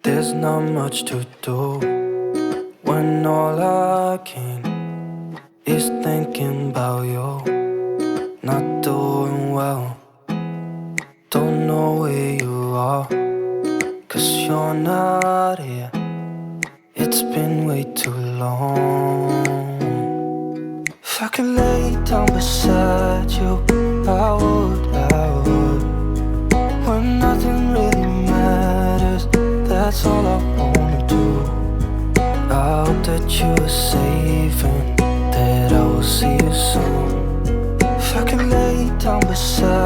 There's not much to do when all I can is thinking about you. Not doing well, don't know where you are, 'cause you're not here. It's been way too long. If I could lay down beside you, I would, when nothing really matters, that's all I wanna do. I hope that you are safe and that I will see you soon. If I could lay down beside